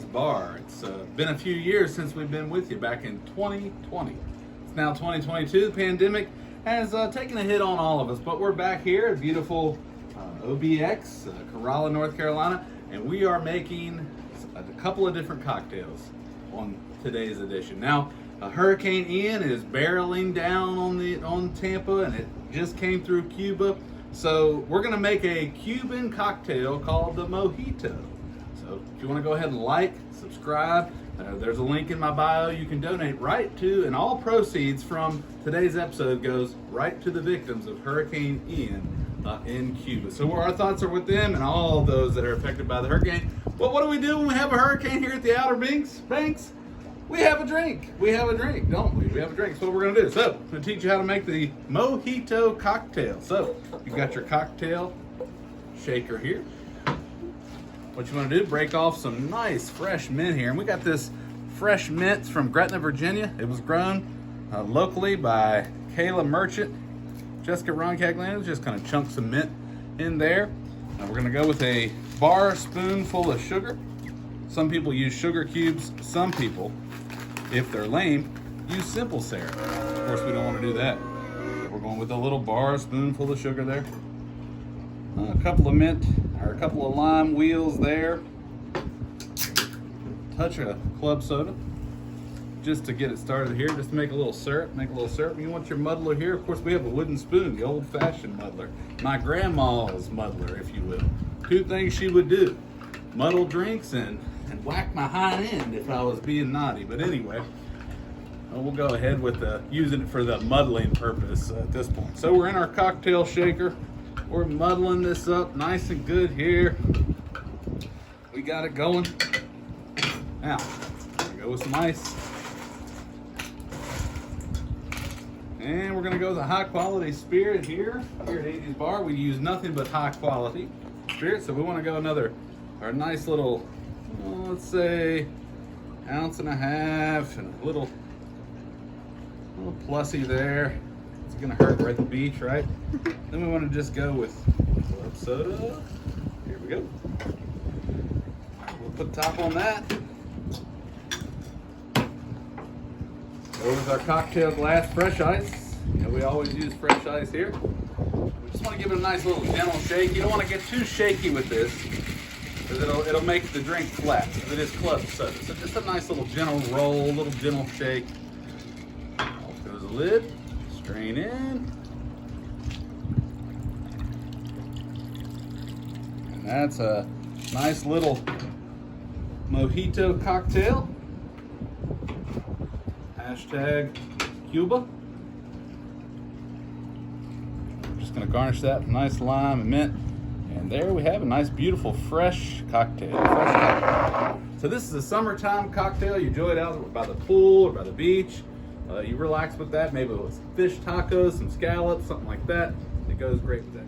Andy's Bar. It's been a few years since we've been with you, back in 2020. It's now 2022. The pandemic has taken a hit on all of us, but we're back here at beautiful OBX, Corolla, North Carolina, and we are making a couple of different cocktails on today's edition. Now, Hurricane Ian is barreling down on Tampa, and it just came through Cuba. So we're gonna make a Cuban cocktail called the Mojito. So if you wanna go ahead and like, subscribe, there's a link in my bio you can donate right to, and all proceeds from today's episode goes right to the victims of Hurricane Ian in Cuba. So our thoughts are with them and all those that are affected by the hurricane. Well, what do we do when we have a hurricane here at the Outer Banks? We have a drink. We have a drink, don't we? We have a drink. That's what we're gonna do. So, I'm gonna teach you how to make the Mojito cocktail. So, you've got your cocktail shaker here. What you wanna do, break off some nice fresh mint here. And we got this fresh mint from Gretna, Virginia. It was grown locally by Kayla Merchant. Jessica Roncagliano just kind of chunk some mint in there. Now we're gonna go with a bar spoonful of sugar. Some people use sugar cubes. Some people, if they're lame, use simple syrup. Of course, we don't want to do that. So we're going with a little bar spoonful of sugar there. A couple of mint, or a couple of lime wheels there. Touch of club soda, just to get it started here, just to make a little syrup. You want your muddler here. Of course, we have a wooden spoon, the old-fashioned muddler. My grandma's muddler, if you will. Two things she would do: muddle drinks and whack my hind end if I was being naughty. But anyway, we'll go ahead with using it for the muddling purpose at this point. So we're in our cocktail shaker. We're muddling this up nice and good here. We got it going. Now, go with some ice. And we're gonna go with a high quality spirit here. Here at Andy's Bar, we use nothing but high quality spirit. So we wanna go our nice little, let's say, 1.5 ounces, and a little plussy there. It's gonna hurt. We're at the beach, right? Then we want to just go with club soda. Here we go. We'll put top on that. Go with our cocktail glass, fresh ice. You know, we always use fresh ice here. We just want to give it a nice little gentle shake. You don't want to get too shaky with this, because it'll make the drink flat, because it is club soda. So just a nice little gentle roll, little gentle shake. Off goes the lid, strain in. And that's a nice little Mojito cocktail. Hashtag Cuba. I'm just gonna garnish that with nice lime and mint. And there we have a nice, beautiful, fresh cocktail. So this is a summertime cocktail. You enjoy it out by the pool or by the beach. You relax with that, maybe with fish tacos, some scallops, something like that. It goes great with that.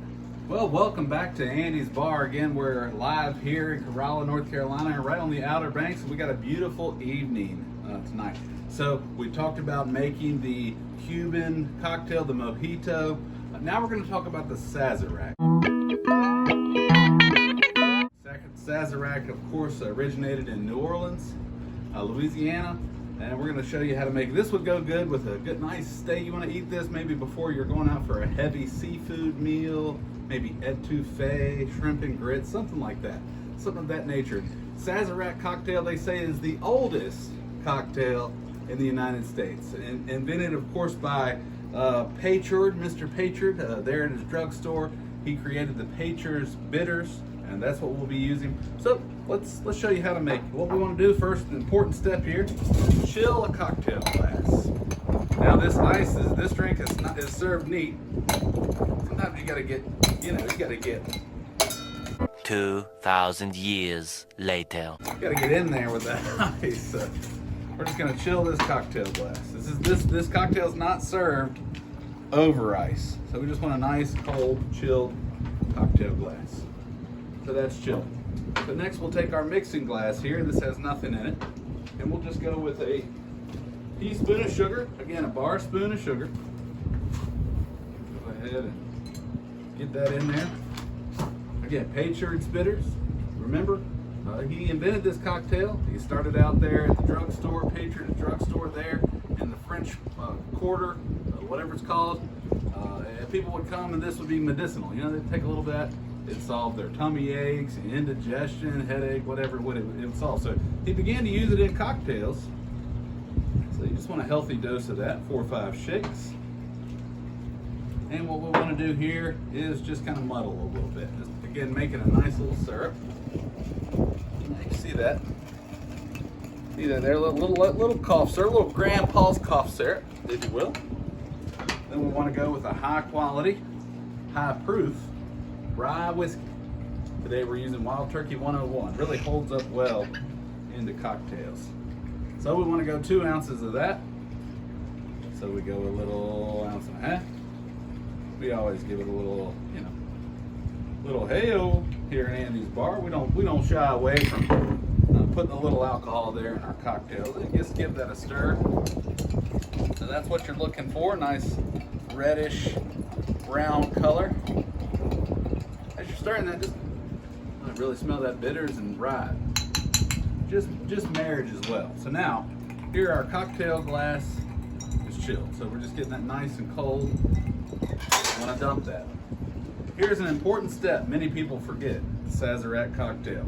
Well, welcome back to Andy's Bar. Again, we're live here in Corolla, North Carolina, right on the Outer Banks. And we got a beautiful evening tonight. So we talked about making the Cuban cocktail, the Mojito. Now we're going to talk about the Sazerac. Sazerac, of course, originated in New Orleans, Louisiana, and we're going to show you how to make it. This would go good with a good, nice steak. You want to eat this maybe before you're going out for a heavy seafood meal, maybe etouffee, shrimp and grits, something like that, something of that nature. Sazerac cocktail, they say, is the oldest cocktail in the United States, and invented, of course, by Paychard, Mr. Paychard, there in his drugstore. He created the Paychard's bitters, and that's what we'll be using. So let's show you how to make it. What we want to do first, an important step here, chill a cocktail glass. Now this drink is served neat. Sometimes you gotta get, you gotta get 2,000 years later. You gotta get in there with that ice. We're just gonna chill this cocktail glass. This cocktail is not served over ice, so we just want a nice, cold, chilled cocktail glass. So that's chilled. So next we'll take our mixing glass here. This has nothing in it, and we'll just go with a teaspoon of sugar. Again, a bar spoon of sugar. Go ahead and get that in there. Again, Paychard's bitters. Remember, He invented this cocktail. He started out there at the drugstore, Patriot drugstore there in the French Quarter, whatever it's called. And people would come and this would be medicinal. You know, they'd take a little bit, it'd solve their tummy aches, indigestion, headache, whatever it would solve. So he began to use it in cocktails. So you just want a healthy dose of that, 4 or 5 shakes. And what we want to do here is just kind of muddle a little bit. Just again, making a nice little syrup. You see that? See that there? Little cough syrup, little grandpa's cough syrup, if you will. Then we want to go with a high quality, high proof rye whiskey. Today we're using Wild Turkey 101. Really holds up well into cocktails. So we want to go 2 ounces of that. So we go a little ounce and a half. We always give it a little, you know, little hey-o here in Andy's Bar. We don't shy away from putting a little alcohol there in our cocktails. And just give that a stir. So that's what you're looking for. Nice reddish brown color. As you're stirring that, just really smell that bitters and rye. Just marriage as well. So now, here our cocktail glass is chilled. So we're just getting that nice and cold. I want to dump that. Here's an important step many people forget: Sazerac cocktail.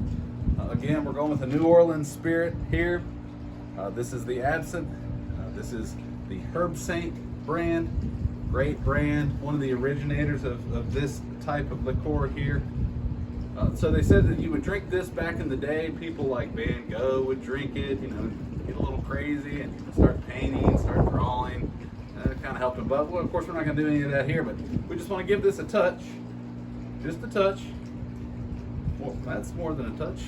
Again, we're going with a New Orleans spirit here. This is the Absinthe. This is the Herb Saint brand. Great brand. One of the originators of this type of liqueur here. So they said that you would drink this back in the day. People like Van Gogh would drink it, you know, get a little crazy and start painting, start drawing. Kind of help them. But well, of course, we're not going to do any of that here. But we just want to give this a touch, just a touch. Well, that's more than a touch.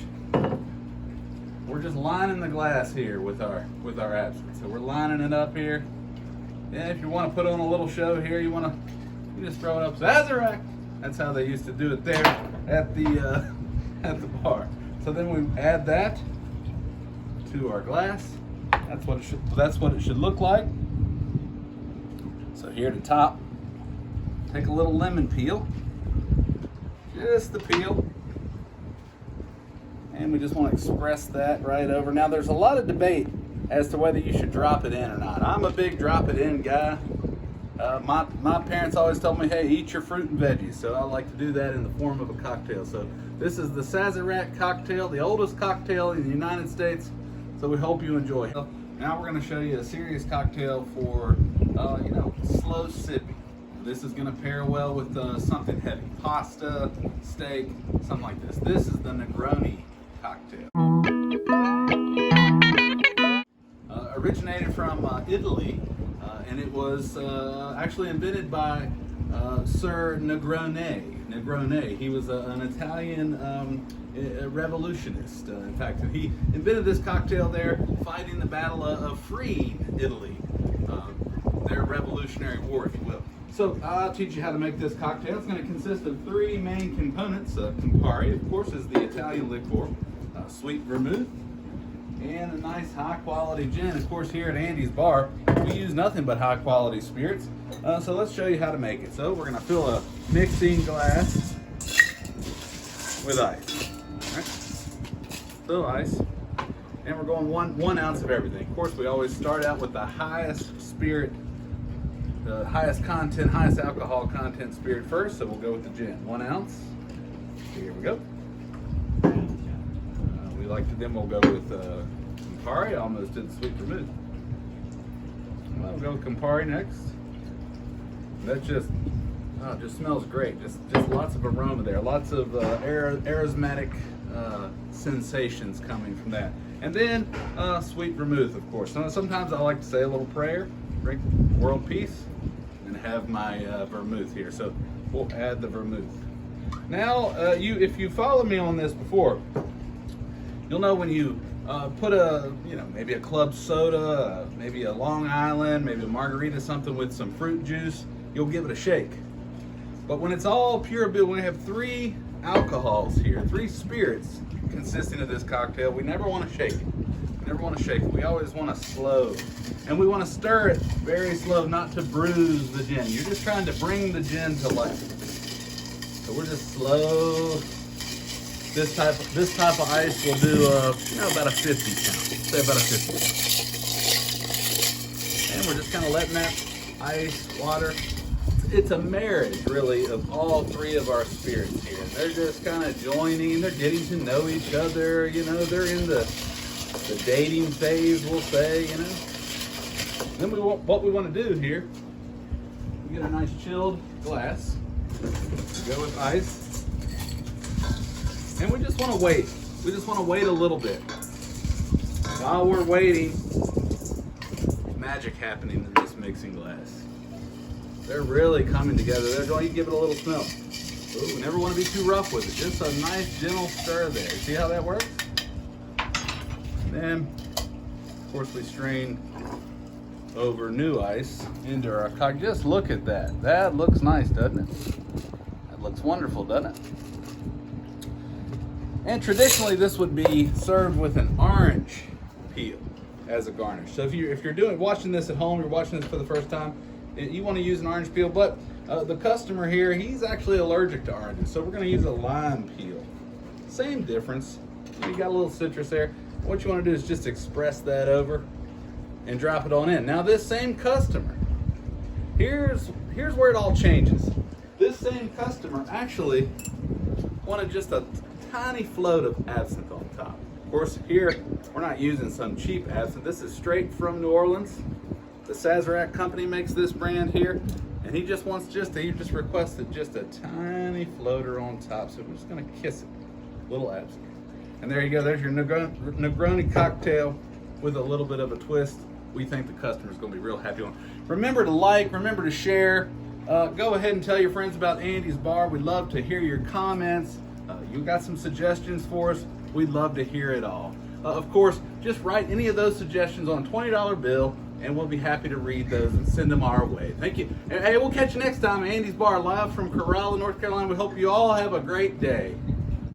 We're just lining the glass here with our absinthe. So we're lining it up here. And if you want to put on a little show here, you just throw it up. Sazerac. That's how they used to do it there at the bar. So then we add that to our glass. That's what it should look like. So here at the top, take a little lemon peel, just the peel, and we just want to express that right over. Now there's a lot of debate as to whether you should drop it in or not. I'm a big drop it in guy. My parents always told me, hey, eat your fruit and veggies, so I like to do that in the form of a cocktail. So this is the Sazerac cocktail, the oldest cocktail in the United States, so we hope you enjoy. Now we're going to show you a serious cocktail for, you know, slow sipping. This is going to pair well with something heavy, pasta, steak, something like this. This is the Negroni cocktail. Originated from Italy, and it was actually invented by Sir Negroni. He was an Italian revolutionist. In fact, he invented this cocktail there fighting the battle of freeing Italy, their Revolutionary War, if you will. So I'll teach you how to make this cocktail. It's going to consist of 3 main components. Campari, of course, is the Italian liqueur, sweet vermouth, and a nice high-quality gin. Of course, here at Andy's Bar, we use nothing but high-quality spirits. So let's show you how to make it. So we're going to fill a mixing glass with ice. All right. Fill ice. And we're going one ounce of everything. Of course, we always start out with the highest spirit, the highest content, highest alcohol content spirit first. So we'll go with the gin. 1 ounce. Here we go. Then we'll go with Campari. I almost did the sweet vermouth. We'll go with Campari next. That just smells great. Just lots of aroma there. Lots of aromatic sensations coming from that. And then sweet vermouth, of course. Sometimes I like to say a little prayer, drink world peace, and have my vermouth here. So we'll add the vermouth. Now, if you follow me on this before, you'll know when you put maybe a club soda, maybe a Long Island, maybe a margarita, something with some fruit juice, you'll give it a shake. But when it's all pure beer, we have 3 alcohols here, 3 spirits consisting of this cocktail. We never want to shake it. We never want to shake it. We always want to slow. And we want to stir it very slow, not to bruise the gin. You're just trying to bring the gin to life. So we're just slow This type of ice will do about a 50 count. Say about a 50 count. And we're just kind of letting that ice, water. It's a marriage, really, of all three of our spirits here. They're just kind of joining. They're getting to know each other. You know, they're in the dating phase, we'll say. You know. Then what we want to do here. We get a nice chilled glass. Go with ice. And we just want to wait. We just want to wait a little bit. While we're waiting, magic happening in this mixing glass. They're really coming together. They're going to give it a little smell. Ooh, we never want to be too rough with it. Just a nice gentle stir there. See how that works? And then, of course, we strain over new ice into our cock. Just look at that. That looks nice, doesn't it? That looks wonderful, doesn't it? And traditionally, this would be served with an orange peel as a garnish. So if you're watching this at home, you're watching this for the first time, you want to use an orange peel. But the customer here, he's actually allergic to oranges, so we're going to use a lime peel. Same difference. You got a little citrus there. What you want to do is just express that over and drop it on in. Now this same customer, here's where it all changes. This same customer actually wanted just a tiny float of absinthe on top. Of course, here we're not using some cheap absinthe. This is straight from New Orleans. The Sazerac company makes this brand here, and he just requested just a tiny floater on top. So we're just gonna kiss it, little absinthe. And there you go. There's your Negroni cocktail with a little bit of a twist. We think the customer's gonna be real happy on. Remember to like, remember to share. Go ahead and tell your friends about Andy's Bar. We'd love to hear your comments. You got some suggestions for us? We'd love to hear it all. Of course, just write any of those suggestions on a $20 bill, and we'll be happy to read those and send them our way. Thank you. And hey, we'll catch you next time. Andy's Bar, live from Corolla, North Carolina. We hope you all have a great day.